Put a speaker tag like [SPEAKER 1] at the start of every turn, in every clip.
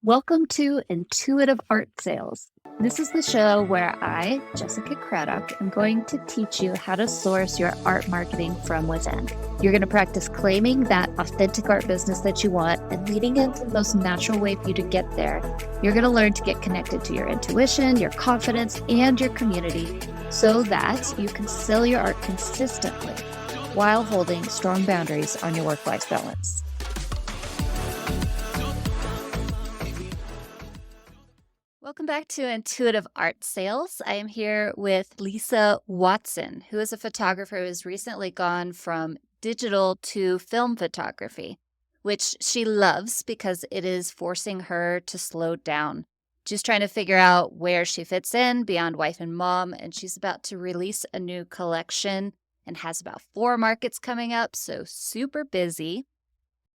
[SPEAKER 1] Welcome to Intuitive Art Sales. This is the show where I, Jessica Craddock, am going to teach you how to source your art marketing from within. You're going to practice claiming that authentic art business that you want and leading into the most natural way for you to get there. You're going to learn to get connected to your intuition, your confidence, and your community so that you can sell your art consistently while holding strong boundaries on your work-life balance. Welcome back to Intuitive Art Sales. I am here with Lissa Watson, who is a photographer who has recently gone from digital to film photography, which she loves because it is forcing her to slow down. She's trying to figure out where she fits in beyond wife and mom, and she's about to release a new collection and has about 4 markets coming up, so super busy.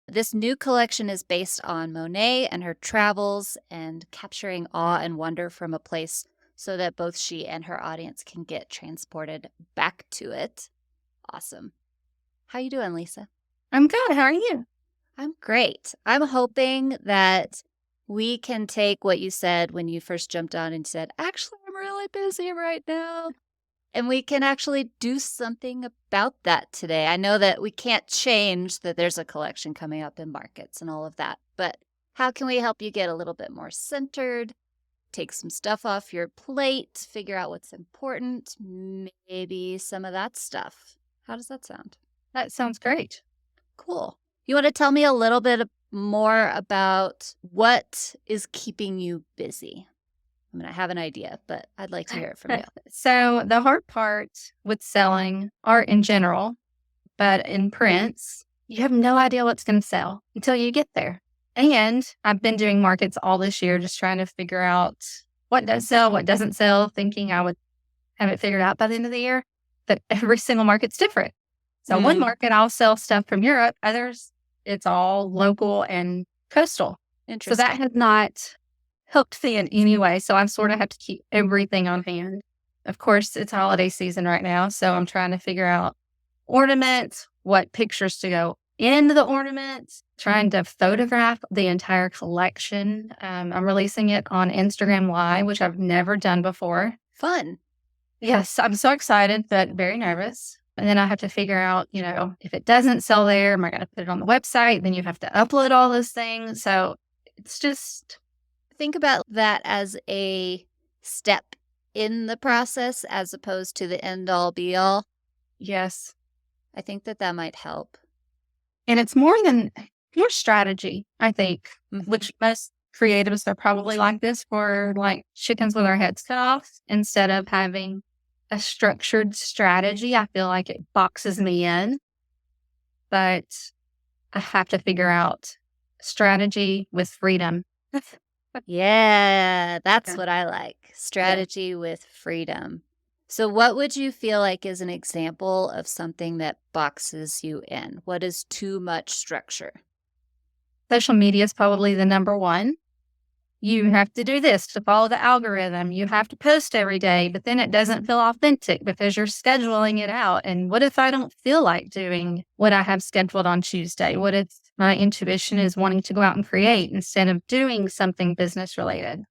[SPEAKER 1] This new collection is based on Monet and her travels and capturing awe and wonder from a place so that both she and her audience can get transported back to it. Awesome. How you doing, Lissa?
[SPEAKER 2] I'm good. How are you?
[SPEAKER 1] I'm great. I'm hoping that we can take what you said when you first jumped on and said, actually, I'm really busy right now. And we can actually do something about that today. I know that we can't change that there's a collection coming up in markets and all of that, but how can we help you get a little bit more centered, take some stuff off your plate, figure out what's important, maybe some of that stuff? How does that sound?
[SPEAKER 2] That sounds great.
[SPEAKER 1] Cool. You want to tell me a little bit more about what is keeping you busy? I mean, I have an idea, but I'd like to hear it from you.
[SPEAKER 2] So the hard part with selling art in general, but in prints, you have no idea what's going to sell until you get there. And I've been doing markets all this year, just trying to figure out what does sell, what doesn't sell, thinking I would have it figured out by the end of the year. But every single market's different. So one market, I'll sell stuff from Europe. Others, it's all local and coastal.
[SPEAKER 1] Interesting.
[SPEAKER 2] So that has not hooked me in any way. So I sort of have to keep everything on hand. Of course, it's holiday season right now. So I'm trying to figure out ornaments, what pictures to go into the ornaments, trying to photograph the entire collection. I'm releasing it on Instagram Live, which I've never done before.
[SPEAKER 1] Fun.
[SPEAKER 2] Yes, I'm so excited, but very nervous. And then I have to figure out, if it doesn't sell there, am I going to put it on the website? Then you have to upload all those things. So it's just...
[SPEAKER 1] Think about that as a step in the process as opposed to the end all be all.
[SPEAKER 2] Yes.
[SPEAKER 1] I think that might help.
[SPEAKER 2] And it's more strategy, I think, which most creatives are probably like this for like chickens with our heads cut off. Instead of having a structured strategy, I feel like it boxes me in. But I have to figure out strategy with freedom.
[SPEAKER 1] Yeah, that's what I like. Strategy with freedom. So what would you feel like is an example of something that boxes you in? What is too much structure?
[SPEAKER 2] Social media is probably the number one. You have to do this to follow the algorithm. You have to post every day, but then it doesn't feel authentic because you're scheduling it out. And what if I don't feel like doing what I have scheduled on Tuesday? What if my intuition is wanting to go out and create instead of doing something business related?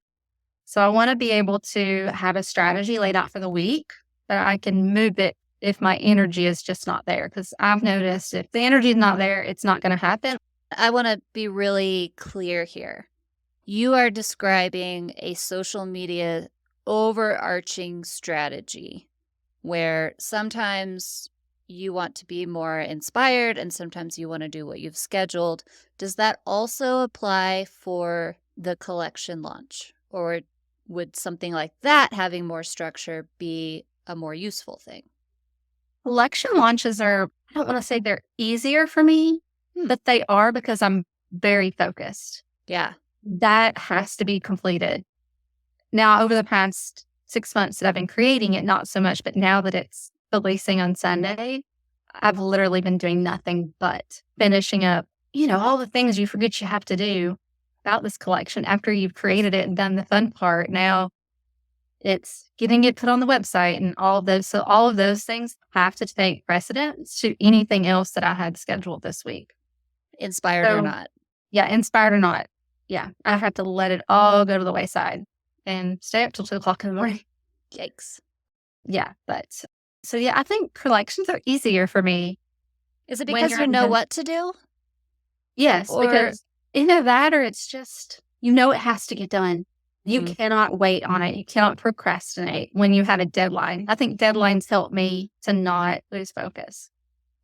[SPEAKER 2] So I want to be able to have a strategy laid out for the week that I can move it if my energy is just not there. Because I've noticed if the energy is not there, it's not going to happen.
[SPEAKER 1] I want to be really clear here. You are describing a social media overarching strategy where sometimes you want to be more inspired and sometimes you want to do what you've scheduled. Does that also apply for the collection launch? Or would something like that, having more structure, be a more useful thing?
[SPEAKER 2] Collection launches are, I don't want to say they're easier for me, but they are because I'm very focused.
[SPEAKER 1] Yeah.
[SPEAKER 2] That has to be completed. Now, over the past 6 months that I've been creating it, not so much, but now that it's releasing on Sunday, I've literally been doing nothing but finishing up, all the things you forget you have to do about this collection after you've created it and done the fun part. Now it's getting it put on the website and all of those. So all of those things have to take precedence to anything else that I had scheduled this week.
[SPEAKER 1] Inspired or not.
[SPEAKER 2] Yeah, inspired or not. Yeah, I have to let it all go to the wayside and stay up till 2 o'clock in the morning.
[SPEAKER 1] Yikes.
[SPEAKER 2] Yeah, but so, yeah, I think collections are easier for me
[SPEAKER 1] Is it
[SPEAKER 2] when
[SPEAKER 1] because
[SPEAKER 2] you're
[SPEAKER 1] you
[SPEAKER 2] in
[SPEAKER 1] know
[SPEAKER 2] the
[SPEAKER 1] what to do?
[SPEAKER 2] Yes,
[SPEAKER 1] Or
[SPEAKER 2] because either that or it's just it has to get done. You
[SPEAKER 1] mm,
[SPEAKER 2] cannot wait on it. You cannot procrastinate when you have a deadline. I think deadlines help me to not lose focus.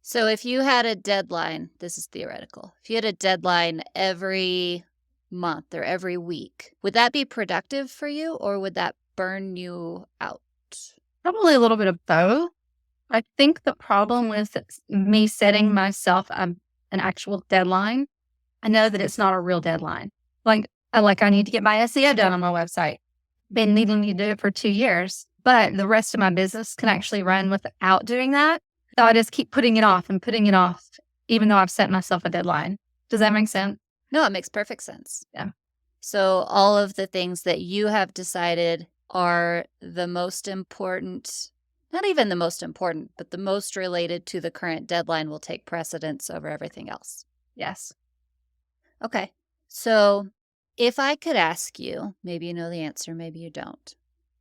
[SPEAKER 1] so if you had a deadline, this is theoretical. If you had a deadline every month or every week, would that be productive for you or would that burn you out?
[SPEAKER 2] Probably a little bit of both. I think the problem with me setting myself an actual deadline, I know that it's not a real deadline. I need to get my SEO done on my website. Been needing to do it for 2 years, but the rest of my business can actually run without doing that. So I just keep putting it off, even though I've set myself a deadline. Does that make sense?
[SPEAKER 1] No, it makes perfect sense.
[SPEAKER 2] Yeah.
[SPEAKER 1] So all of the things that you have decided are the most important, not even the most important, but the most related to the current deadline will take precedence over everything else.
[SPEAKER 2] Yes.
[SPEAKER 1] Okay. So if I could ask you, maybe you know the answer, maybe you don't.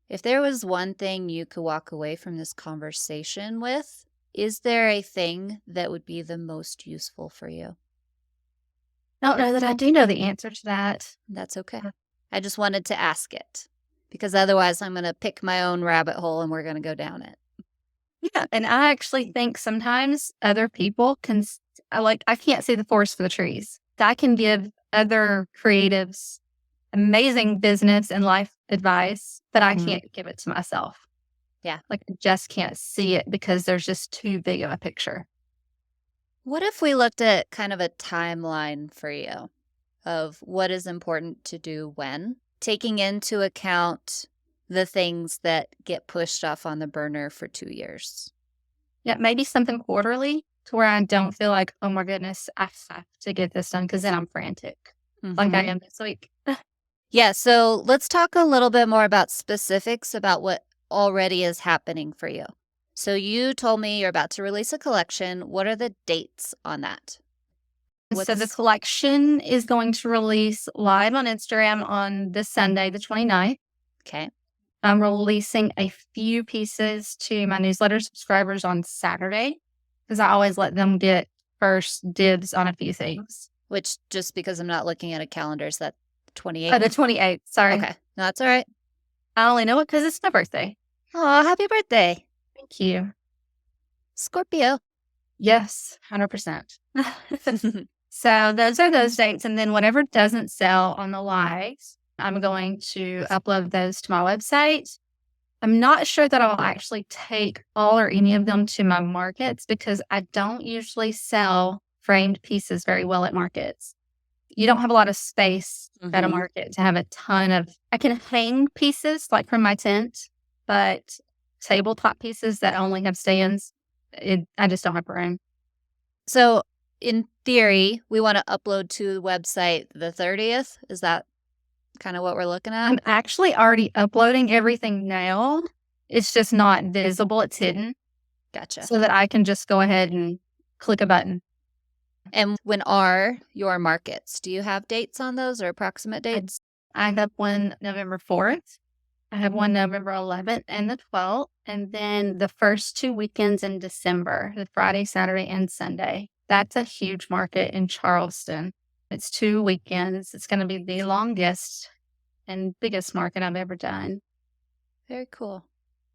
[SPEAKER 1] If there was one thing you could walk away from this conversation with, is there a thing that would be the most useful for you?
[SPEAKER 2] I don't know that I do know the answer to that.
[SPEAKER 1] That's okay. I just wanted to ask it because otherwise I'm going to pick my own rabbit hole and we're going to go down it.
[SPEAKER 2] Yeah, and I actually think sometimes other people can I can't see the forest for the trees. I can give other creatives amazing business and life advice, but I
[SPEAKER 1] Mhm.
[SPEAKER 2] can't give it to myself.
[SPEAKER 1] Yeah.
[SPEAKER 2] Like, I just can't see it because there's just too big of a picture.
[SPEAKER 1] What if we looked at kind of a timeline for you of what is important to do when, taking into account the things that get pushed off on the burner for 2 years?
[SPEAKER 2] Yeah, maybe something quarterly to where I don't feel like, "Oh my goodness, I have to get this done," because then I'm frantic like I
[SPEAKER 1] Mhm.
[SPEAKER 2] am this week.
[SPEAKER 1] Yeah, so let's talk a little bit more about specifics about what already is happening for you. So you told me you're about to release a collection. What are the dates on that?
[SPEAKER 2] So the
[SPEAKER 1] What's
[SPEAKER 2] collection is going to release live on Instagram on this Sunday, the 29th.
[SPEAKER 1] okay?
[SPEAKER 2] I'm releasing a few pieces to my newsletter subscribers on Saturday because I always let them get first dibs on a few things.
[SPEAKER 1] Which just because I'm not looking at a calendar, is that
[SPEAKER 2] Oh,
[SPEAKER 1] 28th?
[SPEAKER 2] the 28th. Sorry.
[SPEAKER 1] Okay. No, that's all right.
[SPEAKER 2] I only know it because it's my birthday.
[SPEAKER 1] Oh, happy birthday.
[SPEAKER 2] Thank you.
[SPEAKER 1] Scorpio.
[SPEAKER 2] Yes, 100%. So those are those dates. And then whatever doesn't sell on the lives, I'm going to upload those to my website. I'm not sure that I'll actually take all or any of them to my markets because I don't usually sell framed pieces very well at markets. You don't have a lot of space at a
[SPEAKER 1] Mhm.
[SPEAKER 2] market to have a ton of I can hang pieces like from my tent, but tabletop pieces that only have stands, I just don't have room.
[SPEAKER 1] So, in theory, we wanna upload to the website the 30th. Is that kinda what we're looking at?
[SPEAKER 2] I'm actually already uploading everything now. It's just not visible, it's hidden
[SPEAKER 1] Gotcha.
[SPEAKER 2] so that I can just go ahead and click a button.
[SPEAKER 1] And when are your markets? Do you have dates on those or approximate
[SPEAKER 2] I
[SPEAKER 1] dates?
[SPEAKER 2] I have one November 4th. I have one November 11th and the 12th, and then the first 2 weekends in December, the Friday, Saturday, and Sunday. That's a huge market in Charleston. It's 2 weekends. It's gonna be the longest and biggest market I've ever done.
[SPEAKER 1] Very cool.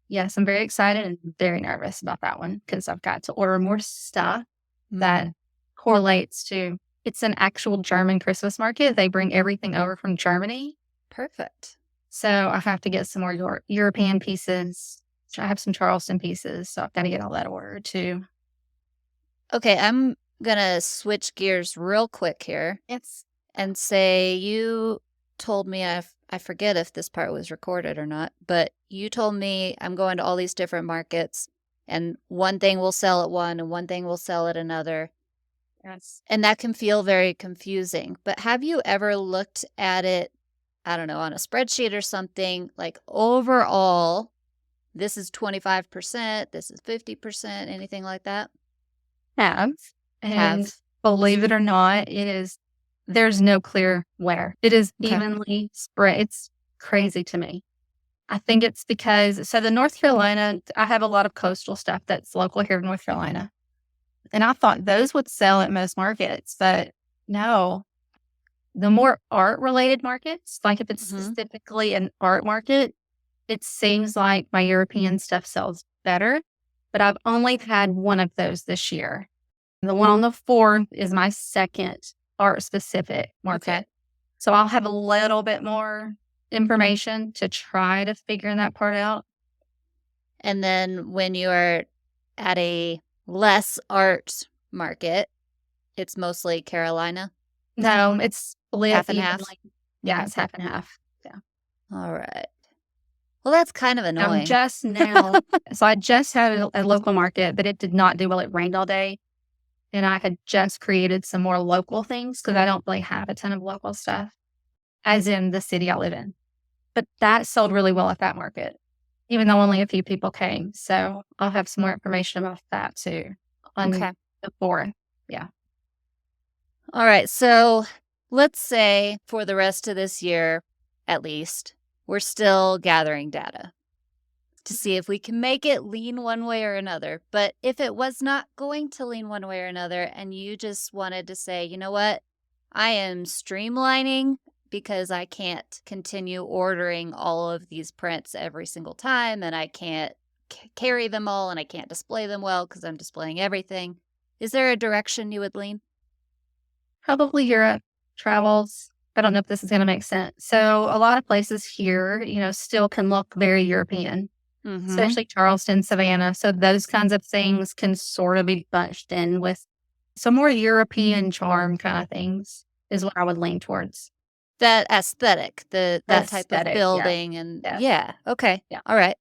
[SPEAKER 2] Yes, I'm very excited and very nervous about that one because I've got to order more stuff that
[SPEAKER 1] Mhm.
[SPEAKER 2] correlates to it's an actual German Christmas market. They bring everything over from Germany.
[SPEAKER 1] Perfect.
[SPEAKER 2] So I have to get some more European pieces. I have some Charleston pieces, so I've got to get all that ordered too.
[SPEAKER 1] Okay, I'm gonna switch gears real quick here
[SPEAKER 2] It's
[SPEAKER 1] and say you told me I forget if this part was recorded or not, but you told me I'm going to all these different markets and one thing will sell at one and one thing will sell at another.
[SPEAKER 2] Yes.
[SPEAKER 1] And that can feel very confusing. But have you ever looked at it, I don't know, on a spreadsheet or something, like overall, this is 25%, this is 50%, anything like that?
[SPEAKER 2] Have.
[SPEAKER 1] Have.
[SPEAKER 2] And believe it or not, it is There's no clear where. It is
[SPEAKER 1] Okay.
[SPEAKER 2] evenly spread. It's crazy to me. I think it's because the North Carolina, I have a lot of coastal stuff that's local here in North Carolina. And I thought those would sell at most markets, but no. The more art related markets, like if it's
[SPEAKER 1] Mhm.
[SPEAKER 2] specifically an art market, it seems like my European stuff sells better. But I've only had one of those this year. The one on the 4th is my second art specific
[SPEAKER 1] Okay.
[SPEAKER 2] market. So I'll have a little bit more information to try to figure that part out.
[SPEAKER 1] And then when you're at a less art market, it's mostly Carolina?
[SPEAKER 2] No, it's split
[SPEAKER 1] Half and half?
[SPEAKER 2] evenly. Yeah, it's half and half. Yeah.
[SPEAKER 1] All right. Well, that's kind of
[SPEAKER 2] I'm
[SPEAKER 1] annoying.
[SPEAKER 2] just now so I just had a local market, but it did not do well. It rained all day, and I had just created some more local things because I don't really have a ton of local stuff, as in the city I live in. But that sold really well at that market, even though only a few people came. So I'll have some more information about that too on
[SPEAKER 1] Okay.
[SPEAKER 2] the 4th. Yeah.
[SPEAKER 1] All right. So let's say for the rest of this year, at least, we're still gathering data to see if we can make it lean one way or another. But if it was not going to lean one way or another, and you just wanted to say, you know what, I am streamlining because I can't continue ordering all of these prints every single time, and I can't carry them all, and I can't display them well because I'm displaying everything. Is there a direction you would lean?
[SPEAKER 2] Probably Europe travels. I don't know if this is going to make sense. So a lot of places here, still can look very European,
[SPEAKER 1] Mm-hmm.
[SPEAKER 2] especially Charleston, Savannah. So those kinds of things can sort of be bunched in with some more European charm kind of things is what I would lean towards.
[SPEAKER 1] That aesthetic, that type of
[SPEAKER 2] Aesthetic, yes,
[SPEAKER 1] building and
[SPEAKER 2] yes,
[SPEAKER 1] yeah, okay,
[SPEAKER 2] yeah.
[SPEAKER 1] all right.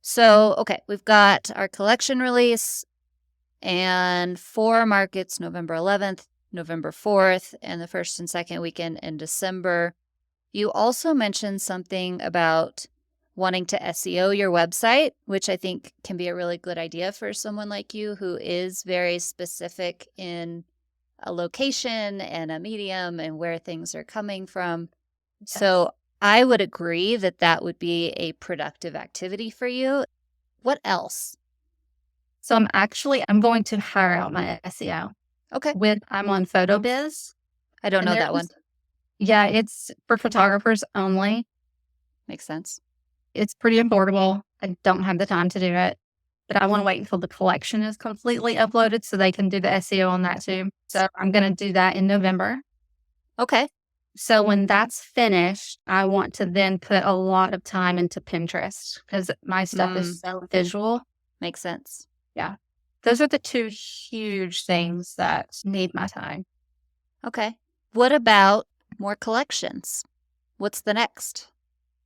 [SPEAKER 1] So, okay, we've got our collection release and 4 markets, November 11th, November 4th, and the 1st and 2nd weekend in December. You also mentioned something about wanting to SEO your website, which I think can be a really good idea for someone like you who is very specific in a location and a medium and where things are coming from.
[SPEAKER 2] Yes.
[SPEAKER 1] So I would agree that that would be a productive activity for you. What else?
[SPEAKER 2] So I'm going to hire out my SEO
[SPEAKER 1] Okay.
[SPEAKER 2] I'm on PhotoBiz,
[SPEAKER 1] I don't
[SPEAKER 2] and
[SPEAKER 1] know that one.
[SPEAKER 2] yeah, it's for photographers only.
[SPEAKER 1] Makes sense.
[SPEAKER 2] It's pretty affordable. I don't have the time to do it, but I want to wait until the collection is completely uploaded so they can do the SEO on that too. So I'm going to do that in November.
[SPEAKER 1] Okay.
[SPEAKER 2] So when that's finished, I want to then put a lot of time into Pinterest because my stuff is
[SPEAKER 1] Mm,
[SPEAKER 2] so visual.
[SPEAKER 1] makes sense.
[SPEAKER 2] Yeah. Those are the two huge things that need my time.
[SPEAKER 1] Okay. What about more collections? What's the next?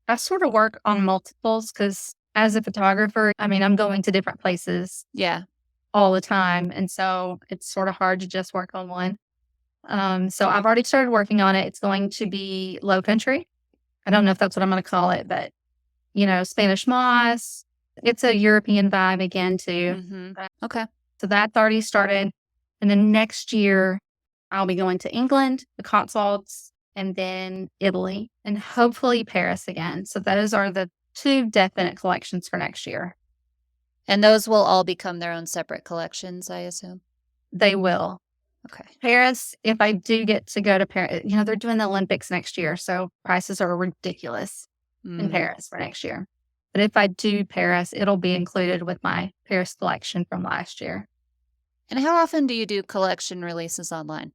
[SPEAKER 2] I sort of work on multiples because as a photographer, I'm going to different places
[SPEAKER 1] Yeah.
[SPEAKER 2] all the time. And so it's sort of hard to just work on one. So I've already started working on it. It's going to be low country. I don't know if that's what I'm going to call it, but Spanish moss. It's a European vibe again too.
[SPEAKER 1] Mm-hmm. Okay.
[SPEAKER 2] So that's already started. And then next year I'll be going to England, the Cotswolds, and then Italy, and hopefully Paris again. So those are the two definite collections for next year.
[SPEAKER 1] And those will all become their own separate collections, I assume?
[SPEAKER 2] They will.
[SPEAKER 1] Okay.
[SPEAKER 2] Paris, if I do get to go to Paris, they're doing the Olympics next year. So prices are ridiculous in
[SPEAKER 1] Mm.
[SPEAKER 2] Paris for next year. But if I do Paris, it'll be included with my Paris collection from last year.
[SPEAKER 1] And how often do you do collection releases online?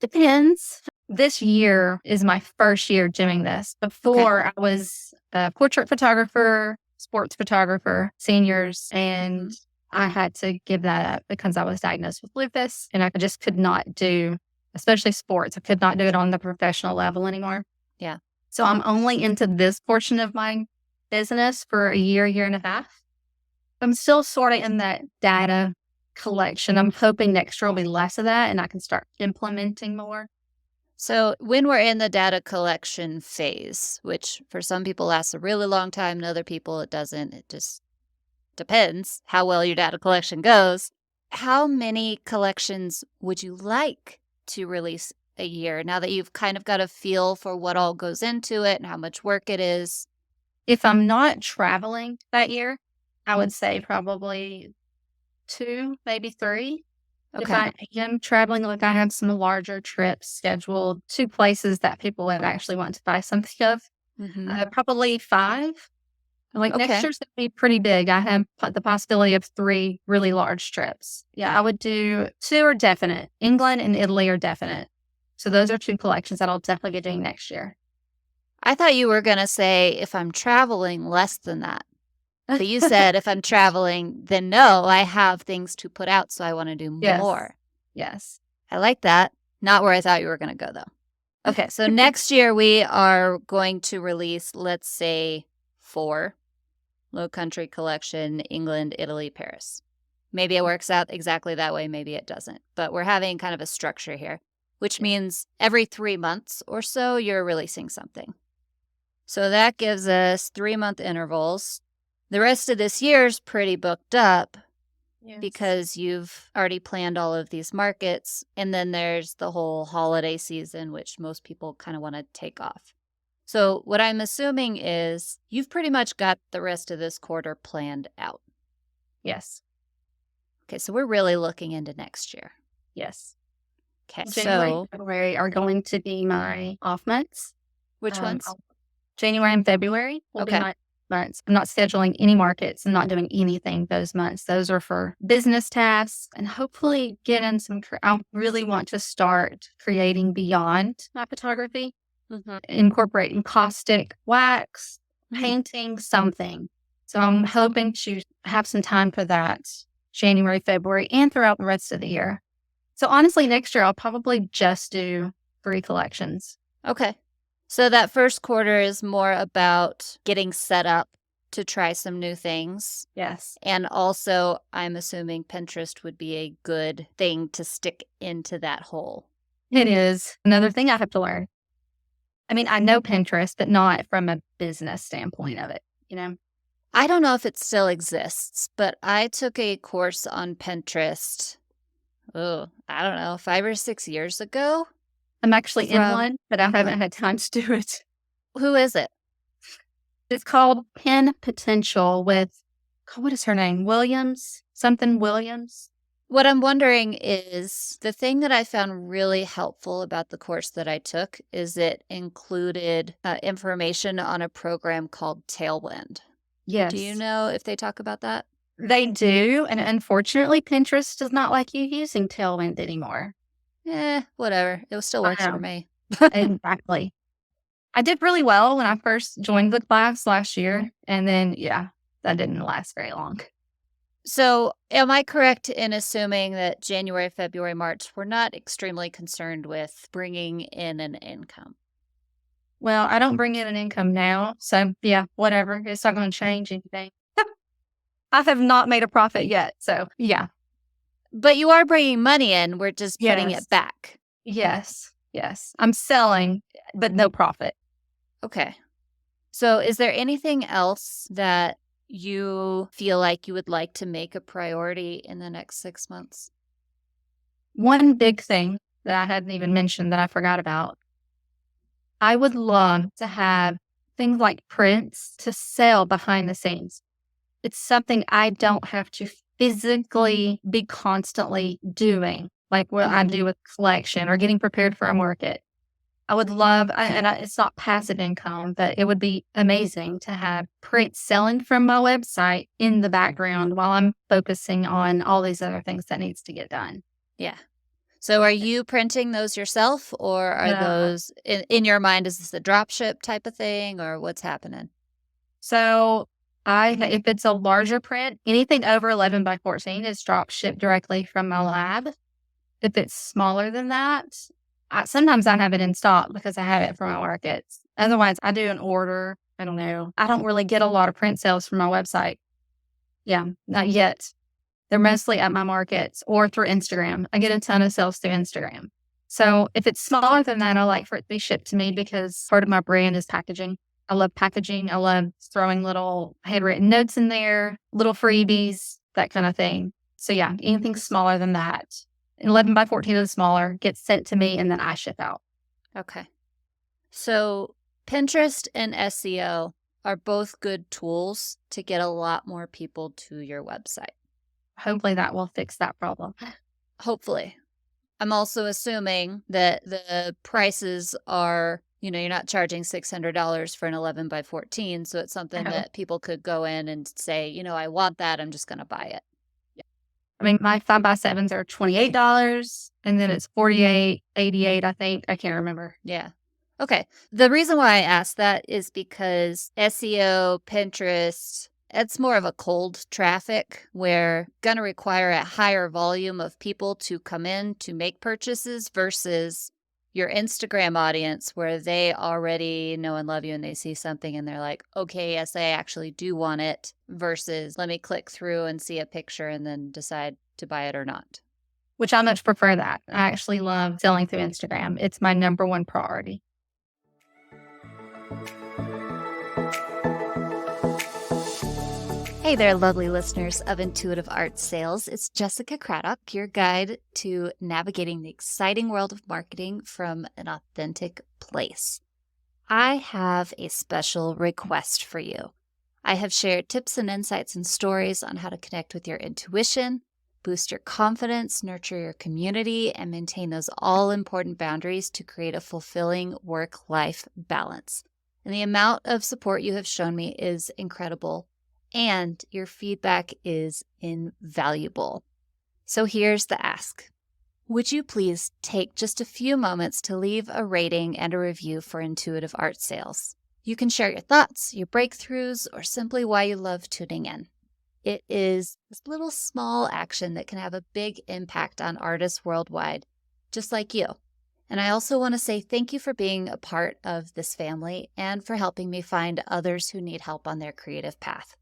[SPEAKER 2] Depends. This year is my first year doing this. Before, I was a portrait photographer, sports photographer, seniors, and I had to give that up because I was diagnosed with lupus and I just could not do, especially sports. I could not do it on the professional level anymore.
[SPEAKER 1] Yeah.
[SPEAKER 2] So I'm only into this portion of my business for a year and a half. I'm still sort of in that data collection. I'm hoping next year will be less of that and I can start implementing more.
[SPEAKER 1] So when we're in the data collection phase, which for some people lasts a really long time and other people it doesn't, it just depends how well your data collection goes. How many collections would you like to release a year now that you've kind of got a feel for what all goes into it and how much work it is?
[SPEAKER 2] If I'm not traveling that year, I would say probably 2, maybe 3. If
[SPEAKER 1] Okay.
[SPEAKER 2] I am traveling, like, I have some larger trips scheduled to places that people would actually want to buy something of,
[SPEAKER 1] Mm-hmm.
[SPEAKER 2] probably 5. Like, next
[SPEAKER 1] Okay.
[SPEAKER 2] year's gonna be pretty big. I have the possibility of 3 really large trips. Yeah, I would do 2 are definite. England and Italy are definite. So those are 2 collections that I'll definitely be doing next year.
[SPEAKER 1] I thought you were going to say if I'm traveling less than that. But you said if I'm traveling, then no, I have things to put out, so I want to do
[SPEAKER 2] Yes.
[SPEAKER 1] more.
[SPEAKER 2] Yes.
[SPEAKER 1] I like that. Not where I thought you were going to go, though. Okay, so next year we are going to release, let's say, 4 Low Country Collection, England, Italy, Paris. Maybe it works out exactly that way, maybe it doesn't. But we're having kind of a structure here, which means every 3 months or so you're releasing something. So that gives us 3-month intervals. The rest of this year's pretty booked up
[SPEAKER 2] Yes.
[SPEAKER 1] because you've already planned all of these markets. And then there's the whole holiday season, which most people kind of want to take off. So what I'm assuming is you've pretty much got the rest of this quarter planned out.
[SPEAKER 2] Yes.
[SPEAKER 1] Okay, so we're really looking into next year.
[SPEAKER 2] Yes.
[SPEAKER 1] Okay,
[SPEAKER 2] January
[SPEAKER 1] so
[SPEAKER 2] and February are going to be my off months.
[SPEAKER 1] which ones?
[SPEAKER 2] January and February will be
[SPEAKER 1] Okay.
[SPEAKER 2] my months. I'm not scheduling any markets. I'm not doing anything those months. Those are for business tasks and hopefully get in some. I really want to start creating beyond my photography, incorporating caustic wax, painting, something. So I'm hoping to have some time for that January, February, and throughout the rest of the year. So honestly, next year I'll probably just do 3 collections.
[SPEAKER 1] Okay. So that first quarter is more about getting set up to try some new things.
[SPEAKER 2] Yes.
[SPEAKER 1] And also, I'm assuming Pinterest would be a good thing to stick into that hole.
[SPEAKER 2] It is another thing I have to learn. I mean, I know Pinterest, but not from a business standpoint of it, you know?
[SPEAKER 1] I don't know if it still exists, but I took a course on Pinterest, I don't know, 5 or 6 years ago.
[SPEAKER 2] I'm actually in
[SPEAKER 1] From-
[SPEAKER 2] one, but I haven't had time to do it.
[SPEAKER 1] Who is it?
[SPEAKER 2] It's called Pen Potential with, what is her name? Williams? Something Williams?
[SPEAKER 1] What I'm wondering is the thing that I found really helpful about the course that I took is it included information on a program called Tailwind.
[SPEAKER 2] Yes.
[SPEAKER 1] Do you know if they talk about that?
[SPEAKER 2] They do. And unfortunately, Pinterest does not like you using Tailwind anymore.
[SPEAKER 1] Whatever. It still works for me.
[SPEAKER 2] Exactly. I did really well when I first joined the class last year. And then, that didn't last very long.
[SPEAKER 1] So am I correct in assuming that January, February, March, we're not extremely concerned with bringing in an income?
[SPEAKER 2] Well, I don't bring in an income now. So, whatever. It's not going to change anything. I have not made a profit yet. So, yeah.
[SPEAKER 1] But you are bringing money in. We're just putting
[SPEAKER 2] Yes.
[SPEAKER 1] it back.
[SPEAKER 2] Yes. I'm selling, but no profit.
[SPEAKER 1] Okay. So is there anything else that you feel like you would like to make a priority in the next 6 months?
[SPEAKER 2] One big thing that I hadn't even mentioned that I forgot about. I would love to have things like prints to sell behind the scenes. It's something I don't have to physically be constantly doing, like what I do with collection or getting prepared for a market. I would love, it's not passive income, but it would be amazing to have prints selling from my website in the background while I'm focusing on all these other things that needs to get done.
[SPEAKER 1] Yeah. So are you printing those yourself, or are those in your mind, is this a drop ship type of thing, or what's happening?
[SPEAKER 2] So if it's a larger print, anything over 11 by 14 is drop shipped directly from my lab. If it's smaller than that, sometimes I have it in stock because I have it for my markets. Otherwise, I do an order. I don't know. I don't really get a lot of print sales from my website. Yeah, not yet. They're mostly at my markets or through Instagram. I get a ton of sales through Instagram. So if it's smaller than that, I like for it to be shipped to me because part of my brand is packaging. I love packaging. I love throwing little handwritten notes in there, little freebies, that kind of thing. So anything smaller than that. 11 by 14 is smaller, gets sent to me, and then I ship out.
[SPEAKER 1] Okay. So Pinterest and SEO are both good tools to get a lot more people to your website.
[SPEAKER 2] Hopefully that will fix that problem.
[SPEAKER 1] Hopefully. I'm also assuming that the prices are, you're not charging $600 for an 11 by 14. So it's something
[SPEAKER 2] Oh.
[SPEAKER 1] that people could go in and say, I want that. I'm just going to buy it.
[SPEAKER 2] I mean, my 5x7s are $28, and then it's $48, $88, I think. I can't remember.
[SPEAKER 1] Yeah. Okay. The reason why I asked that is because SEO, Pinterest, it's more of a cold traffic where going to require a higher volume of people to come in to make purchases versus your Instagram audience where they already know and love you and they see something and they're like, okay, yes, I actually do want it versus let me click through and see a picture and then decide to buy it or not.
[SPEAKER 2] Which I much prefer that. I actually love selling through Instagram. It's my number one priority.
[SPEAKER 1] Hey there, lovely listeners of Intuitive Art Sales. It's Jessica Craddock, your guide to navigating the exciting world of marketing from an authentic place. I have a special request for you. I have shared tips and insights and stories on how to connect with your intuition, boost your confidence, nurture your community, and maintain those all-important boundaries to create a fulfilling work-life balance. And the amount of support you have shown me is incredible. And your feedback is invaluable. So here's the ask. Would you please take just a few moments to leave a rating and a review for Intuitive Art Sales? You can share your thoughts, your breakthroughs, or simply why you love tuning in. It is this little small action that can have a big impact on artists worldwide, just like you. And I also want to say thank you for being a part of this family and for helping me find others who need help on their creative path.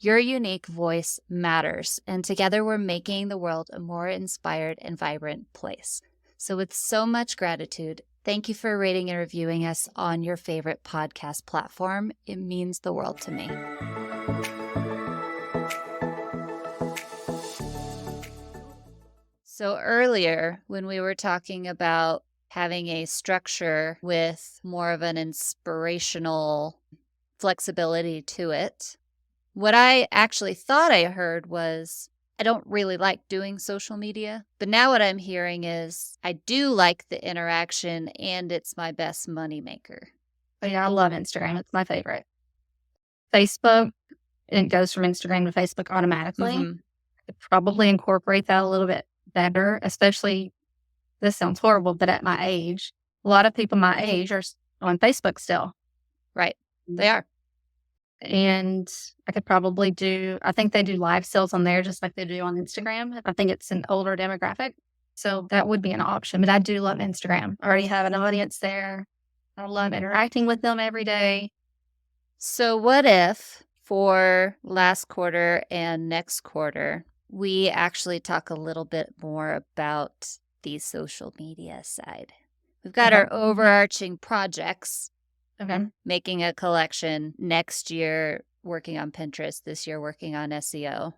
[SPEAKER 1] Your unique voice matters, and together we're making the world a more inspired and vibrant place. So with so much gratitude, thank you for rating and reviewing us on your favorite podcast platform. It means the world to me. So earlier, when we were talking about having a structure with more of an inspirational flexibility to it, what I actually thought I heard was, I don't really like doing social media, but now what I'm hearing is I do like the interaction and it's my best moneymaker.
[SPEAKER 2] But yeah, I love Instagram. It's my favorite. Facebook, it goes from Instagram to Facebook automatically.
[SPEAKER 1] Mm-hmm.
[SPEAKER 2] I could probably incorporate that a little bit better, especially, this sounds horrible, but at my age, a lot of people my age are on Facebook still.
[SPEAKER 1] Right. They are.
[SPEAKER 2] And I could probably I think they do live sales on there just like they do on Instagram. I think it's an older demographic. So that would be an option. But I do love Instagram. I already have an audience there. I love interacting with them every day.
[SPEAKER 1] So what if for last quarter and next quarter, we actually talk a little bit more about the social media side? We've got our overarching projects.
[SPEAKER 2] Okay.
[SPEAKER 1] Making a collection, next year working on Pinterest, this year working on SEO.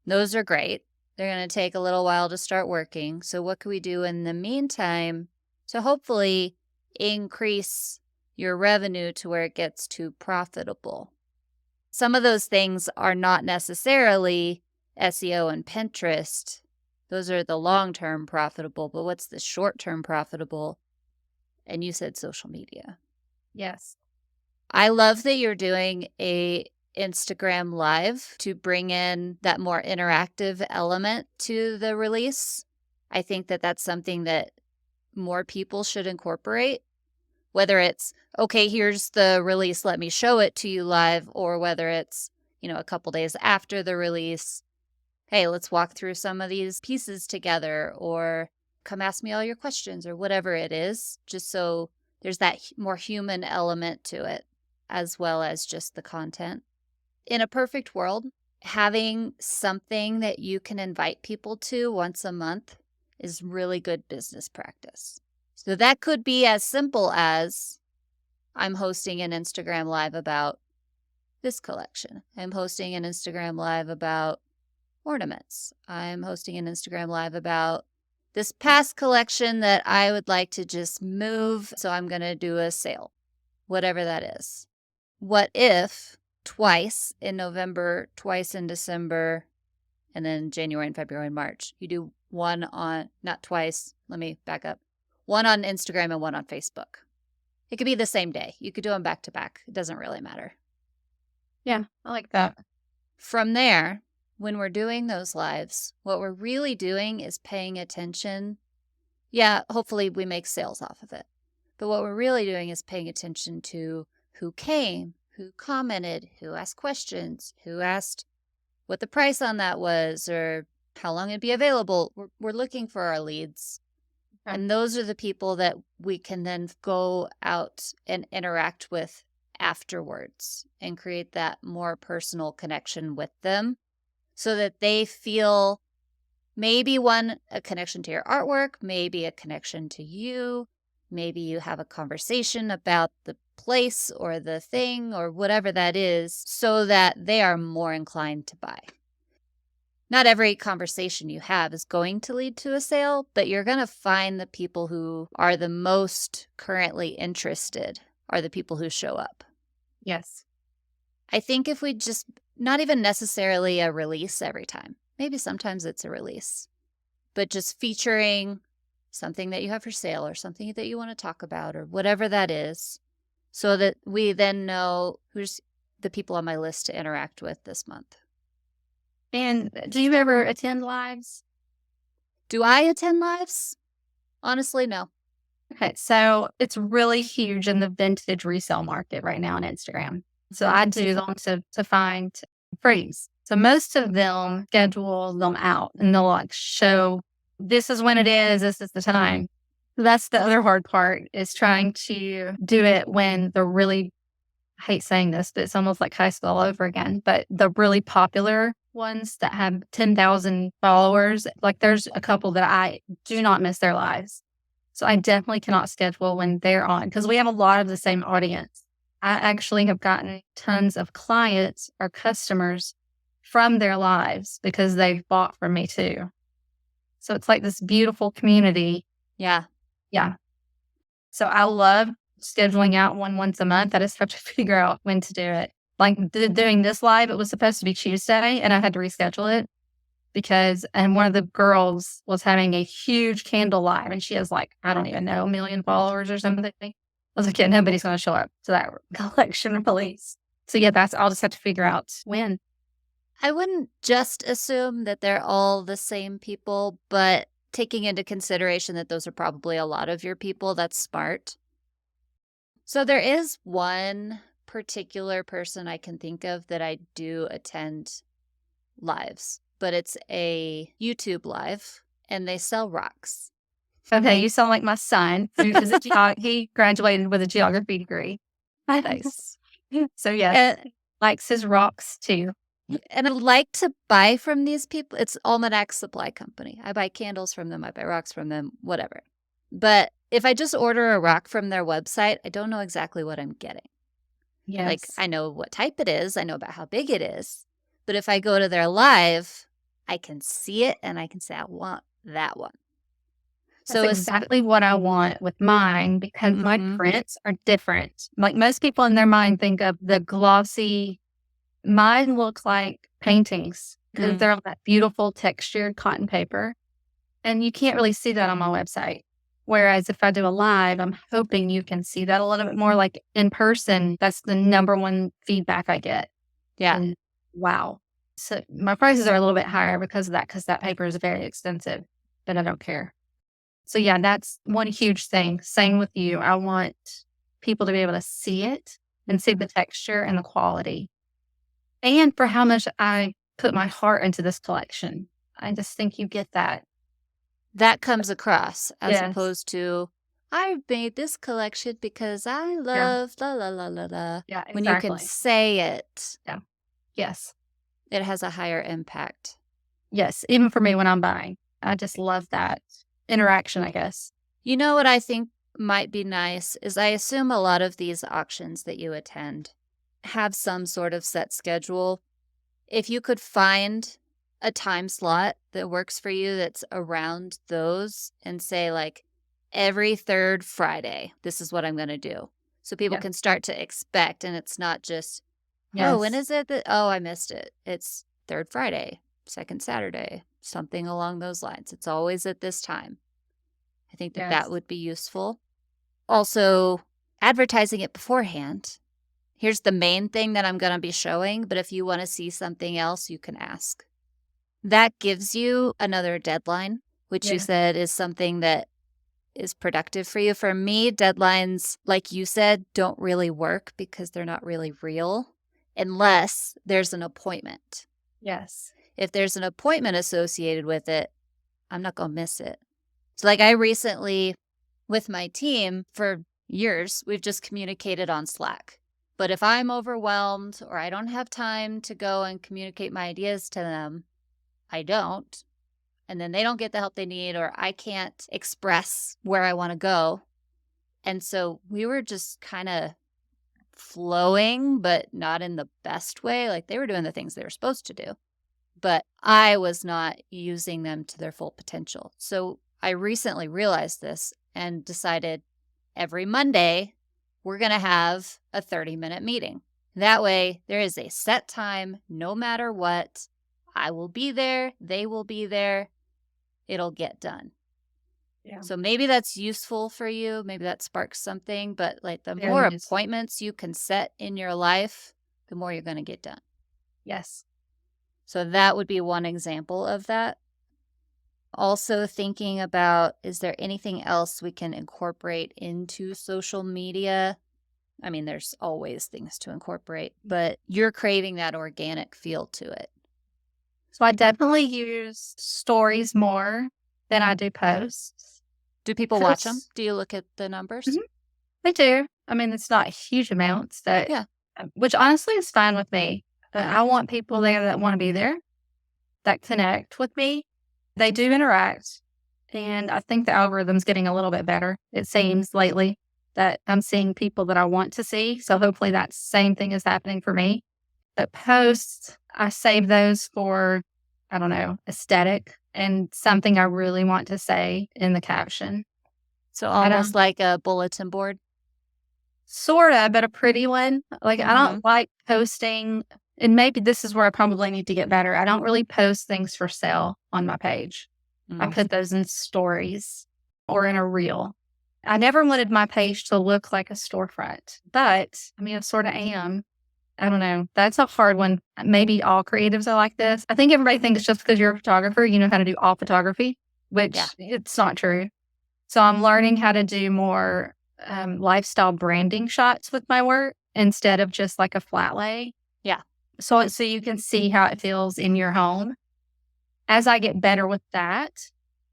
[SPEAKER 1] Those are great. They're going to take a little while to start working. So what can we do in the meantime to hopefully increase your revenue to where it gets to profitable? Some of those things are not necessarily SEO and Pinterest. Those are the long-term profitable, but what's the short-term profitable? And you said social media.
[SPEAKER 2] Yes.
[SPEAKER 1] I love that you're doing a Instagram live to bring in that more interactive element to the release. I think that that's something that more people should incorporate, whether it's, okay, here's the release, let me show it to you live, or whether it's, a couple days after the release, hey, let's walk through some of these pieces together, or come ask me all your questions, or whatever it is, just so there's that more human element to it, as well as just the content. In a perfect world, having something that you can invite people to once a month is really good business practice. So that could be as simple as, I'm hosting an Instagram live about this collection. I'm hosting an Instagram live about ornaments. I'm hosting an Instagram live about this past collection that I would like to just move, so I'm going to do a sale, whatever that is. What if twice in November, twice in December, and then January and February and March, you do one on, not twice, let me back up, one on Instagram and one on Facebook. It could be the same day. You could do them back to back. It doesn't really matter.
[SPEAKER 2] Yeah, I like that.
[SPEAKER 1] From there, when we're doing those lives, what we're really doing is paying attention. Yeah, hopefully we make sales off of it. But what we're really doing is paying attention to who came, who commented, who asked questions, who asked what the price on that was, or how long it'd be available. We're looking for our leads.
[SPEAKER 2] Okay.
[SPEAKER 1] And those are the people that we can then go out and interact with afterwards and create that more personal connection with them so that they feel maybe a connection to your artwork, maybe a connection to you, maybe you have a conversation about the place or the thing or whatever that is so that they are more inclined to buy. Not every conversation you have is going to lead to a sale, but you're going to find the people who are the most currently interested are the people who show up.
[SPEAKER 2] Yes.
[SPEAKER 1] I think if we just, not even necessarily a release every time, maybe sometimes it's a release, but just featuring something that you have for sale or something that you want to talk about or whatever that is, so that we then know who's the people on my list to interact with this month.
[SPEAKER 2] And do you ever attend lives?
[SPEAKER 1] Do I attend lives? Honestly, no.
[SPEAKER 2] Okay, so it's really huge in the vintage resale market right now on Instagram. So I do them to find frames. So most of them schedule them out and they'll like show this is when it is, this is the time. So that's the other hard part is trying to do it when they're really, I hate saying this, but it's almost like high school all over again. But the really popular ones that have 10,000 followers, like there's a couple that I do not miss their lives. So I definitely cannot schedule when they're on because we have a lot of the same audience. I actually have gotten tons of clients or customers from their lives because they've bought from me too. So it's like this beautiful community.
[SPEAKER 1] Yeah.
[SPEAKER 2] Yeah. So I love scheduling out one once a month. I just have to figure out when to do it. Like doing this live, it was supposed to be Tuesday and I had to reschedule it because, and one of the girls was having a huge candle live and she has like, I don't even know, 1,000,000 followers or something. I was like, yeah, nobody's going to show up to that collection release. So yeah, I'll just have to figure out when.
[SPEAKER 1] I wouldn't just assume that they're all the same people, but taking into consideration that those are probably a lot of your people, that's smart. So there is one particular person I can think of that I do attend lives, but it's a YouTube live and they sell rocks.
[SPEAKER 2] Okay, you sound like my son, who is he graduated with a geography degree.
[SPEAKER 1] Nice.
[SPEAKER 2] So yeah, likes his rocks too.
[SPEAKER 1] And I like to buy from these people. It's Almanac Supply Company. I buy candles from them. I buy rocks from them, whatever. But if I just order a rock from their website, I don't know exactly what I'm getting.
[SPEAKER 2] Yes.
[SPEAKER 1] Like, I know what type it is. I know about how big it is. But if I go to their live, I can see it and I can say, I want that one.
[SPEAKER 2] So exactly what I want with mine because my prints are different. Like most people in their mind think of the glossy, mine look like paintings because they're on that beautiful textured cotton paper. And you can't really see that on my website. Whereas if I do a live, I'm hoping you can see that a little bit more like in person. That's the number one feedback I get.
[SPEAKER 1] Yeah.
[SPEAKER 2] And wow. So my prices are a little bit higher because of that, because that paper is very expensive, but I don't care. So yeah, that's one huge thing. Same with you. I want people to be able to see it and see the texture and the quality. And for how much I put my heart into this collection. I just think you get that.
[SPEAKER 1] That comes across as
[SPEAKER 2] Yes.
[SPEAKER 1] opposed to, I made this collection because I love la la la la la.
[SPEAKER 2] Yeah, exactly.
[SPEAKER 1] When you can say it.
[SPEAKER 2] Yeah. Yes.
[SPEAKER 1] It has a higher impact.
[SPEAKER 2] Yes. Even for me when I'm buying. I just love that interaction, I guess.
[SPEAKER 1] You know what I think might be nice is I assume a lot of these auctions that you attend have some sort of set schedule. If you could find a time slot that works for you that's around those and say, like, every third Friday, this is what I'm going to do. So people
[SPEAKER 2] Yes.
[SPEAKER 1] can start to expect, and it's not just, oh, when
[SPEAKER 2] Yes.
[SPEAKER 1] is it that, oh, I missed it. It's third Friday, second Saturday, something along those lines. It's always at this time. I think that that
[SPEAKER 2] Yes.
[SPEAKER 1] would be useful. Also, advertising it beforehand. Here's the main thing that I'm going to be showing, but if you want to see something else, you can ask. That gives you another deadline, which you
[SPEAKER 2] Yeah.
[SPEAKER 1] said is something that is productive for you. For me, deadlines, like you said, don't really work because they're not really real unless there's an appointment.
[SPEAKER 2] Yes.
[SPEAKER 1] If there's an appointment associated with it, I'm not going to miss it. So, like, I recently, with my team for years, we've just communicated on Slack. But if I'm overwhelmed or I don't have time to go and communicate my ideas to them, I don't. And then they don't get the help they need, or I can't express where I want to go. And so we were just kind of flowing, but not in the best way. Like, they were doing the things they were supposed to do, but I was not using them to their full potential. So I recently realized this and decided every Monday, we're going to have a 30-minute meeting. That way, there is a set time, no matter what. I will be there. They will be there. It'll get done.
[SPEAKER 2] Yeah.
[SPEAKER 1] So maybe that's useful for you. Maybe that sparks something. But like, the
[SPEAKER 2] Very
[SPEAKER 1] more
[SPEAKER 2] useful.
[SPEAKER 1] appointments you can set in your life, the more you're going to get done.
[SPEAKER 2] Yes.
[SPEAKER 1] So that would be one example of that. Also thinking about, is there anything else we can incorporate into social media? I mean, there's always things to incorporate, but you're craving that organic feel to it.
[SPEAKER 2] So I definitely use stories more than I do posts.
[SPEAKER 1] Do people watch them?
[SPEAKER 2] Posts,
[SPEAKER 1] Do you look at the numbers?
[SPEAKER 2] Mhm. I do. I mean, it's not huge amounts that,
[SPEAKER 1] Yeah.
[SPEAKER 2] which honestly is fine with me. I want people there that want to be there, that connect with me. They do interact. And I think the algorithm's getting a little bit better. It seems lately that I'm seeing people that I want to see. So hopefully that same thing is happening for me. But posts, I save those for, I don't know, aesthetic and something I really want to say in the caption.
[SPEAKER 1] So
[SPEAKER 2] I
[SPEAKER 1] almost
[SPEAKER 2] don't,
[SPEAKER 1] like a bulletin board.
[SPEAKER 2] sorta, but a pretty one. Like, I
[SPEAKER 1] Mhm.
[SPEAKER 2] don't like posting, and maybe this is where I probably need to get better. I don't really post things for sale on my page. I
[SPEAKER 1] Mm.
[SPEAKER 2] put those in stories or in a reel. I never wanted my page to look like a storefront, but I mean, I sort of am. I don't know. That's a hard one. Maybe all creatives are like this. I think everybody thinks just because you're a photographer, you know how to do all photography,
[SPEAKER 1] Yeah.
[SPEAKER 2] which it's not true. So I'm learning how to do more lifestyle branding shots with my work instead of just like a flat lay.
[SPEAKER 1] Yeah.
[SPEAKER 2] So you can see how it feels in your home. As I get better with that,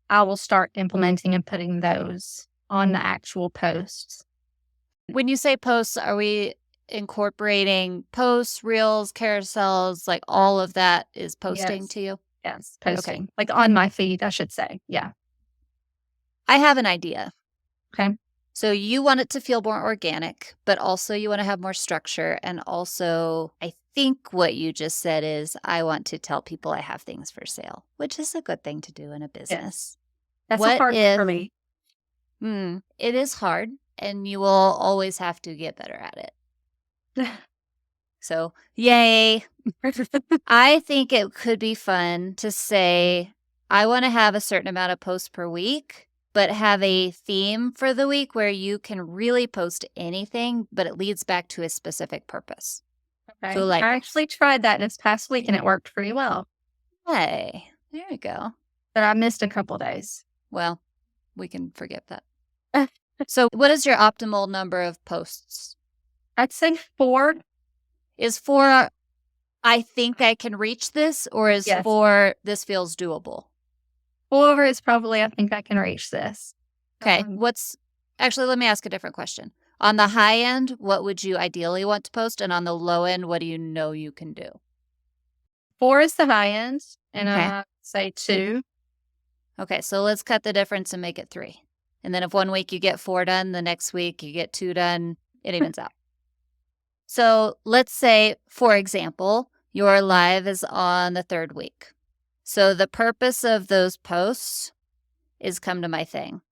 [SPEAKER 2] I will start implementing and putting those on the actual posts.
[SPEAKER 1] When you say posts, are we incorporating posts, reels, carousels, like all of that is posting
[SPEAKER 2] Yes.
[SPEAKER 1] to you?
[SPEAKER 2] Yes.
[SPEAKER 1] Okay.
[SPEAKER 2] Posting. Like on my feed, I should say. Yeah.
[SPEAKER 1] I have an idea.
[SPEAKER 2] Okay.
[SPEAKER 1] So you want it to feel more organic, but also you want to have more structure. And also, I think what you just said is, I want to tell people I have things for sale, which is a good thing to do in a
[SPEAKER 2] Yes.
[SPEAKER 1] business.
[SPEAKER 2] That's a
[SPEAKER 1] What
[SPEAKER 2] hard one
[SPEAKER 1] if
[SPEAKER 2] for me.
[SPEAKER 1] It is hard, and you will always have to get better at it. So, yay. I think it could be fun to say, I want to have a certain amount of posts per week, but have a theme for the week where you can really post anything, but it leads back to a specific purpose.
[SPEAKER 2] Okay.
[SPEAKER 1] So, like,
[SPEAKER 2] I actually tried that this past week and it worked pretty well,
[SPEAKER 1] hey, there you go.
[SPEAKER 2] but I missed a couple days.
[SPEAKER 1] Well, we can forget that. So, what is your optimal number of posts?
[SPEAKER 2] I'd say 4.
[SPEAKER 1] Is 4, I think I can reach this, or is
[SPEAKER 2] Yes.
[SPEAKER 1] 4, this feels doable?
[SPEAKER 2] 4 is probably, I think I can reach this.
[SPEAKER 1] Okay. Actually, let me ask a different question. On the high end, what would you ideally want to post? And on the low end, what do you know you can do?
[SPEAKER 2] 4 is the high end, and
[SPEAKER 1] Okay.
[SPEAKER 2] I say 2.
[SPEAKER 1] Okay. So let's cut the difference and make it 3. And then if one week you get 4 done, the next week you get 2 done, it evens out. So let's say, for example, your live is on the 3rd week. So the purpose of those posts is come to my thing.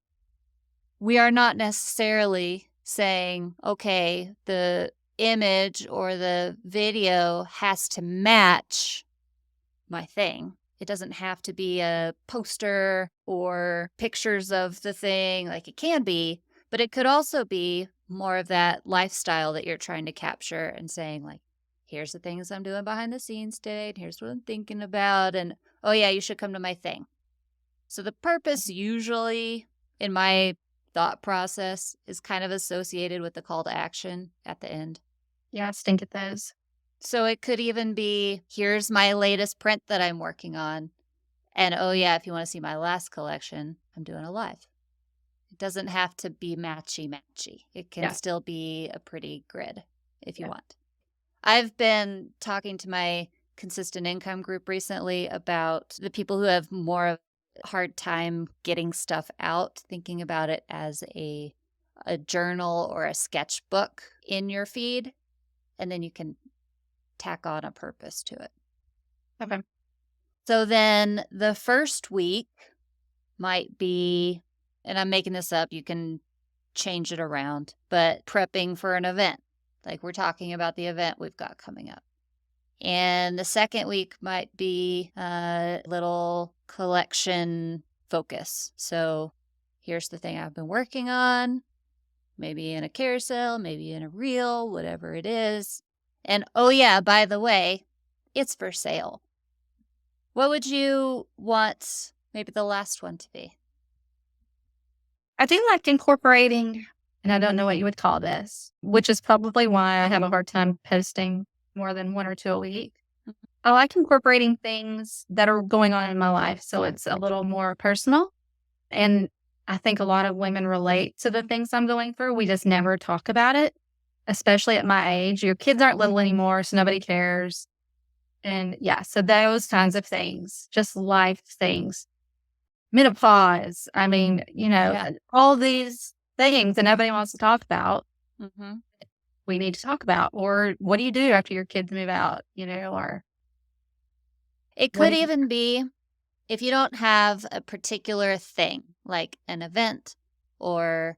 [SPEAKER 1] We are not necessarily saying, okay, the image or the video has to match my thing. It doesn't have to be a poster or pictures of the thing. Like it can be, but it could also be more of that lifestyle that you're trying to capture and saying like, here's the things I'm doing behind the scenes today. And here's what I'm thinking about. And oh yeah, you should come to my thing. So the purpose usually in my thought process is kind of associated with the call to action at the end.
[SPEAKER 2] Yeah, I stink at those.
[SPEAKER 1] So it could even be, here's my latest print that I'm working on. And oh yeah, if you want to see my last collection, I'm doing a live. It doesn't have to be matchy. It can
[SPEAKER 2] Yeah.
[SPEAKER 1] still be a pretty grid if you
[SPEAKER 2] Yeah.
[SPEAKER 1] want. I've been talking to my consistent income group recently about the people who have more of a hard time getting stuff out, thinking about it as a journal or a sketchbook in your feed, and then you can tack on a purpose to it.
[SPEAKER 2] Okay.
[SPEAKER 1] So then the first week might be, and I'm making this up, you can change it around, but prepping for an event. Like we're talking about the event we've got coming up. And the second week might be a little collection focus. So here's the thing I've been working on, maybe in a carousel, maybe in a reel, whatever it is. And oh yeah, by the way, it's for sale. What would you want maybe the last one to be?
[SPEAKER 2] I do like incorporating, and I don't know what you would call this, which is probably why I have a hard time posting more than 1 or 2 a week. I like incorporating things that are going on in my life, so it's a little more personal, and I think a lot of women relate to the things I'm going through. We just never talk about it, especially at my age. Your kids aren't little anymore, so nobody cares. And yeah, so those kinds of things, just life things. Menopause. I mean,
[SPEAKER 1] Yeah.
[SPEAKER 2] all these things that nobody wants to talk about,
[SPEAKER 1] Mm-hmm.
[SPEAKER 2] we need to talk about. Or what do you do after your kids move out? Or
[SPEAKER 1] It
[SPEAKER 2] what
[SPEAKER 1] could
[SPEAKER 2] do you,
[SPEAKER 1] even be if you don't have a particular thing, like an event or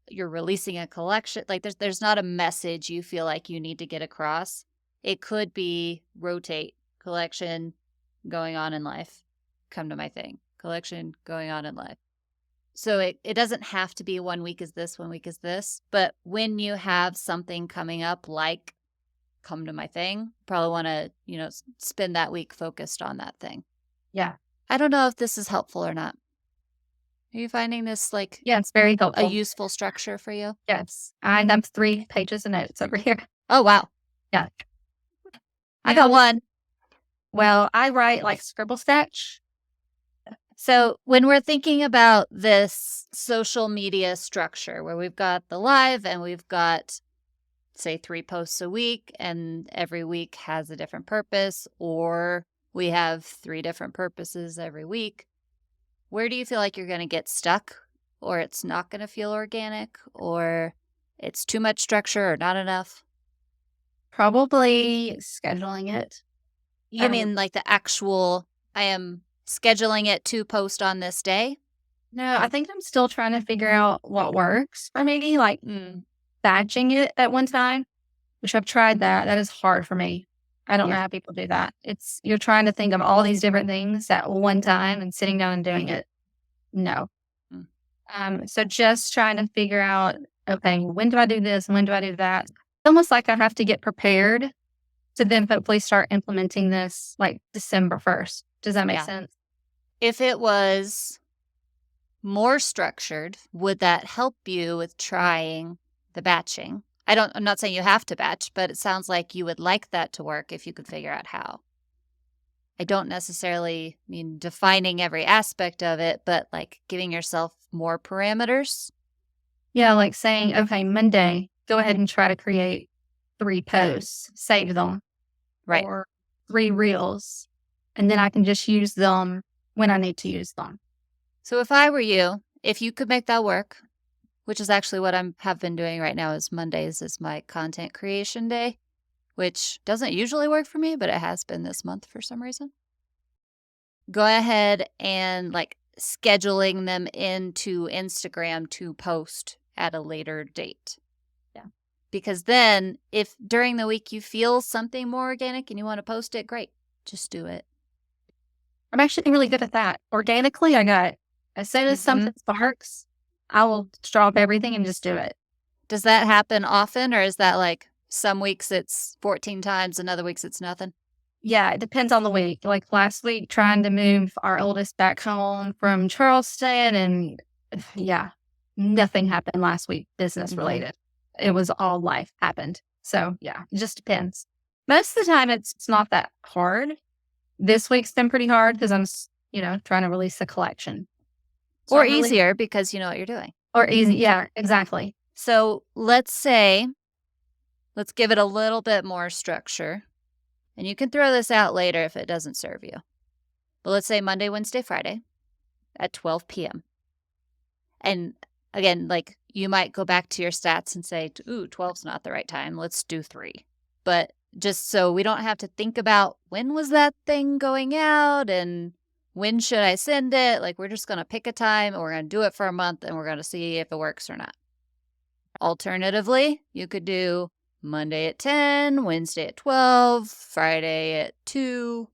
[SPEAKER 1] you're releasing a collection, like there's not a message you feel like you need to get across. It could be rotate, collection going on in life, come to my thing, collection going on in life. So it doesn't have to be 1 week is this, 1 week is this. But when you have something coming up like come to my thing, probably want to, spend that week focused on that thing.
[SPEAKER 2] yeah.
[SPEAKER 1] I don't know if this is helpful or not. Are you finding this like
[SPEAKER 2] Yeah, it's very
[SPEAKER 1] a
[SPEAKER 2] helpful.
[SPEAKER 1] useful structure for you?
[SPEAKER 2] Yes. I have 3 pages of notes over here.
[SPEAKER 1] Oh, wow.
[SPEAKER 2] Yeah.
[SPEAKER 1] I got
[SPEAKER 2] Now,
[SPEAKER 1] one.
[SPEAKER 2] well, I write like scribble sketch.
[SPEAKER 1] So when we're thinking about this social media structure where we've got the live and we've got, say, 3 posts a week and every week has a different purpose, or we have 3 different purposes every week, where do you feel like you're going to get stuck, or it's not going to feel organic, or it's too much structure or not enough?
[SPEAKER 2] Probably scheduling it.
[SPEAKER 1] You mean like the actual, I am scheduling it to post on this day?
[SPEAKER 2] No, I think I'm still trying to figure out what works for me, like batching it at one time, which I've tried that. That is hard for me. I don't know
[SPEAKER 1] Yeah.
[SPEAKER 2] how people do that. You're trying to think of all these different things at one time and sitting down and doing it. No. So just trying to figure out, okay, when do I do this? When do I do that? It's almost like I have to get prepared to then hopefully start implementing this like December 1st. Does that make
[SPEAKER 1] Yeah.
[SPEAKER 2] sense?
[SPEAKER 1] If it was more structured, would that help you with trying the batching? I'm not saying you have to batch, but it sounds like you would like that to work if you could figure out how. I don't necessarily mean defining every aspect of it, but like giving yourself more parameters.
[SPEAKER 2] Yeah, like saying, okay, Monday, go ahead and try to create 3 posts, save them,
[SPEAKER 1] Right.
[SPEAKER 2] or 3 reels, and then I can just use them when I need to use them.
[SPEAKER 1] So if I were you, if you could make that work, which is actually what I have been doing right now, is Mondays is my content creation day, which doesn't usually work for me, but it has been this month for some reason. go ahead and like scheduling them into Instagram to post at a later date.
[SPEAKER 2] Yeah.
[SPEAKER 1] Because then if during the week you feel something more organic and you want to post it, great. Just do it.
[SPEAKER 2] I'm actually really good at that. Organically, as soon as something sparks, I will drop everything and just do it.
[SPEAKER 1] Does that happen often, or is that like some weeks it's 14 times and other weeks it's nothing?
[SPEAKER 2] Yeah, it depends on the week. Like last week, trying to move our oldest back home from Charleston, and yeah, nothing happened last week business related. It was all life happened. So yeah, it just depends. Most of the time, it's not that hard. This week's been pretty hard because I'm, trying to release a collection. So
[SPEAKER 1] Or easier because you know what you're doing.
[SPEAKER 2] Or easy. Yeah, exactly.
[SPEAKER 1] So let's give it a little bit more structure. And you can throw this out later if it doesn't serve you. But let's say Monday, Wednesday, Friday at 12 p.m. And again, like you might go back to your stats and say, ooh, 12's not the right time. Let's do 3. But just so we don't have to think about when was that thing going out and when should I send it? Like we're just going to pick a time and we're going to do it for a month and we're going to see if it works or not. Alternatively, you could do Monday at 10, Wednesday at 12, Friday at 2.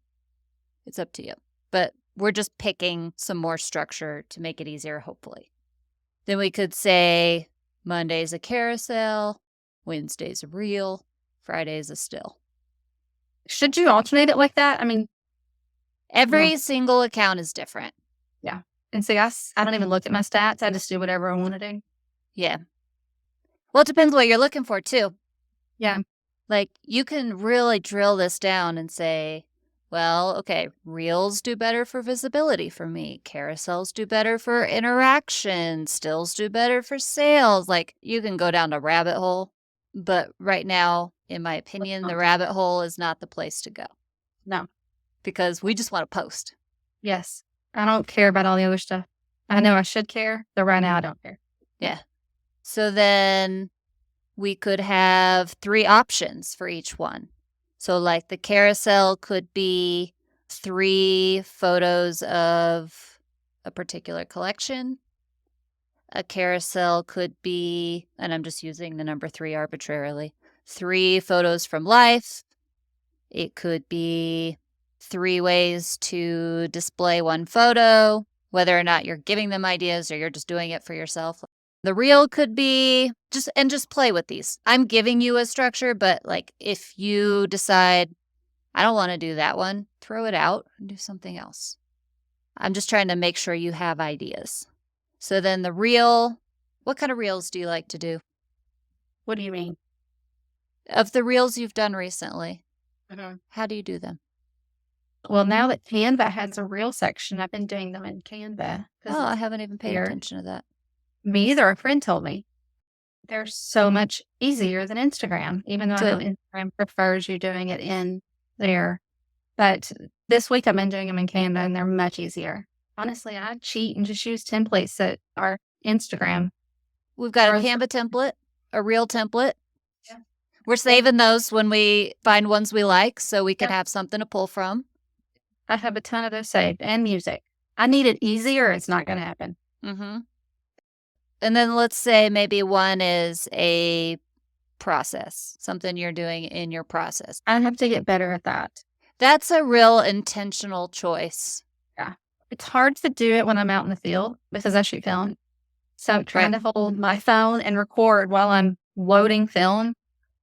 [SPEAKER 1] It's up to you. But we're just picking some more structure to make it easier, hopefully. Then we could say Monday's a carousel, Wednesday's a reel, Friday's a still.
[SPEAKER 2] Should you alternate it like that? I mean,
[SPEAKER 1] every single account is different.
[SPEAKER 2] Yeah. And see, I don't even look at my stats. I just do whatever I want to do.
[SPEAKER 1] Yeah. Well, it depends what you're looking for, too.
[SPEAKER 2] Yeah.
[SPEAKER 1] Like, you can really drill this down and say, well, okay, reels do better for visibility for me. Carousels do better for interaction. Stills do better for sales. Like, you can go down a rabbit hole. But right now, in my opinion, the rabbit hole is not the place to go.
[SPEAKER 2] No.
[SPEAKER 1] Because we just want to post.
[SPEAKER 2] Yes. I don't care about all the other stuff. I know I should care, but right now I don't care.
[SPEAKER 1] Yeah. So then we could have 3 options for each one. So like the carousel could be 3 photos of a particular collection. A carousel could be, and I'm just using the number 3 arbitrarily, 3 photos from life. It could be 3 ways to display one photo, whether or not you're giving them ideas or you're just doing it for yourself. The reel could be just play with these. I'm giving you a structure, but like if you decide, I don't want to do that one, throw it out and do something else. I'm just trying to make sure you have ideas. So then the reel, what kind of reels do you like to do?
[SPEAKER 2] What do you mean?
[SPEAKER 1] Of the reels you've done recently, how do you do them?
[SPEAKER 2] Well, now that Canva has a reel section, I've been doing them in Canva.
[SPEAKER 1] Oh, I haven't even paid attention to that.
[SPEAKER 2] Me either. A friend told me. They're so much easier than Instagram, even though I know Instagram prefers you doing it in there. But this week I've been doing them in Canva and they're much easier. Honestly, I cheat and just use templates that are Instagram.
[SPEAKER 1] We've got a Canva template, a reel template. Yeah. We're saving those when we find ones we like so we can have something to pull from.
[SPEAKER 2] I have a ton of those saved and music. I need it easy or it's not going to happen.
[SPEAKER 1] Mm-hmm. And then let's say maybe one is a process, something you're doing in your process.
[SPEAKER 2] I have to get better at that.
[SPEAKER 1] That's a real intentional choice.
[SPEAKER 2] Yeah. It's hard to do it when I'm out in the field because I shoot film. So I'm trying to hold my phone and record while I'm loading film.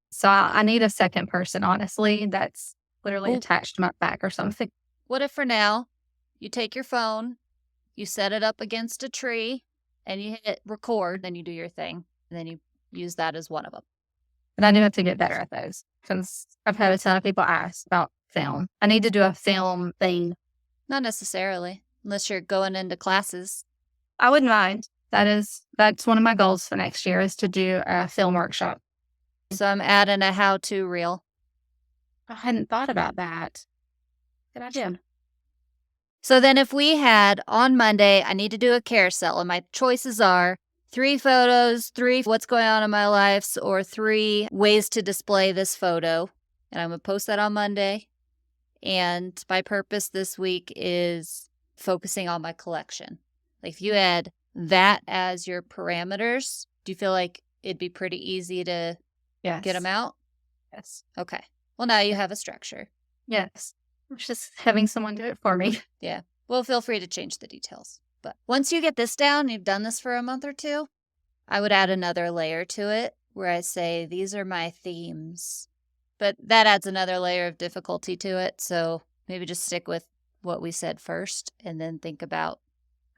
[SPEAKER 2] So I need a second person, honestly, that's literally attached to my back or something.
[SPEAKER 1] What if for now you take your phone, you set it up against a tree, and you hit record, then you do your thing, and then you use that as one of them.
[SPEAKER 2] But I do have to get better at those because I've had a ton of people ask about film. I need to do a film thing.
[SPEAKER 1] Not necessarily, unless you're going into classes.
[SPEAKER 2] I wouldn't mind. That's one of my goals for next year is to do a film workshop.
[SPEAKER 1] So I'm adding a how-to reel.
[SPEAKER 2] I hadn't thought about that. Good idea.
[SPEAKER 1] So then if we had on Monday, I need to do a carousel and my choices are 3 photos, 3 what's going on in my life, or 3 ways to display this photo. And I'm going to post that on Monday. And my purpose this week is focusing on my collection. Like if you had that as your parameters, do you feel like it'd be pretty easy to
[SPEAKER 2] Yes.
[SPEAKER 1] get them out?
[SPEAKER 2] Yes.
[SPEAKER 1] Okay. Well, now you have a structure.
[SPEAKER 2] Yes. It's just having someone do it for me.
[SPEAKER 1] Yeah. Well, feel free to change the details. But once you get this down, you've done this for a month or two, I would add another layer to it where I say, these are my themes. But that adds another layer of difficulty to it. So maybe just stick with what we said first and then think about,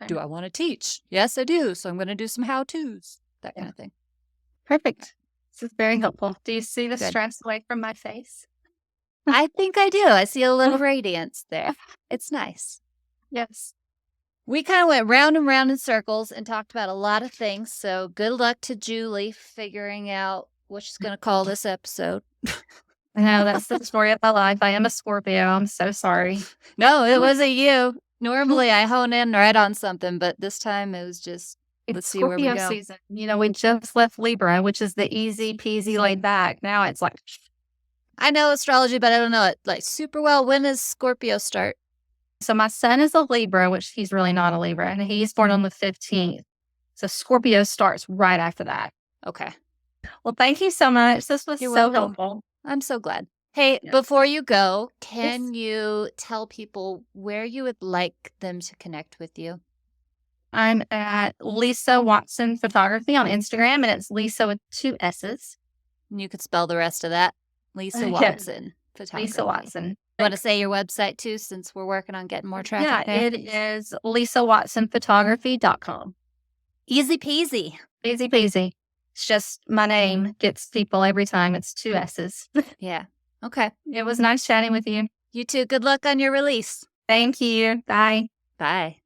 [SPEAKER 1] do I want to teach? Yes, I do. So I'm going to do some how-tos, that kind of thing.
[SPEAKER 2] Perfect. This is very helpful. Do you see the
[SPEAKER 1] Good.
[SPEAKER 2] stress away from my face?
[SPEAKER 1] I think I do. I see a little radiance there. It's nice.
[SPEAKER 2] Yes.
[SPEAKER 1] We kind of went round and round in circles and talked about a lot of things. So good luck to Julie figuring out what she's going to call this episode.
[SPEAKER 2] I know, that's the story of my life. I am a Scorpio. I'm so sorry.
[SPEAKER 1] No, it wasn't you. Normally I hone in right on something, but this time it was just, let's see where we
[SPEAKER 2] Scorpio
[SPEAKER 1] go.
[SPEAKER 2] season. You know, we just left Libra, which is the easy peasy laid back. Now it's like,
[SPEAKER 1] I know astrology, but I don't know it like super well. When does Scorpio start?
[SPEAKER 2] so my son is a Libra, which he's really not a Libra, and he's born on the 15th. So Scorpio starts right after that.
[SPEAKER 1] Okay.
[SPEAKER 2] Well, thank you so much. This was
[SPEAKER 1] You're
[SPEAKER 2] so
[SPEAKER 1] welcome.
[SPEAKER 2] helpful.
[SPEAKER 1] I'm so glad. Hey,
[SPEAKER 2] Yes.
[SPEAKER 1] before you go, can you tell people where you would like them to connect with you?
[SPEAKER 2] I'm at Lissa Watson Photography on Instagram, and it's Lissa with 2 S's.
[SPEAKER 1] And you could spell the rest of that. Lissa
[SPEAKER 2] Yeah.
[SPEAKER 1] Watson Photography.
[SPEAKER 2] Lissa Watson.
[SPEAKER 1] You want to say your website too, since we're working on getting more traffic
[SPEAKER 2] Yeah,
[SPEAKER 1] there?
[SPEAKER 2] it is LissaWatsonPhotography.com.
[SPEAKER 1] Easy peasy.
[SPEAKER 2] Easy peasy. It's just my name gets people every time. It's 2 S's.
[SPEAKER 1] Yeah. Okay.
[SPEAKER 2] It was nice chatting with you.
[SPEAKER 1] You too. Good luck on your release.
[SPEAKER 2] Thank you. Bye.
[SPEAKER 1] Bye.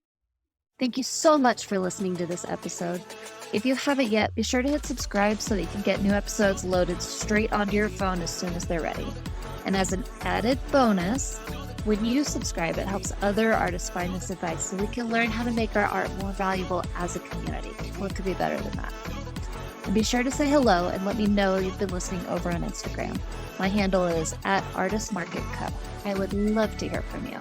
[SPEAKER 1] Thank you so much for listening to this episode. If you haven't yet, be sure to hit subscribe so that you can get new episodes loaded straight onto your phone as soon as they're ready. And as an added bonus, when you subscribe, it helps other artists find this advice so we can learn how to make our art more valuable as a community. What could be better than that? And be sure to say hello and let me know you've been listening over on Instagram. My handle is @ArtistMarketCo. I would love to hear from you.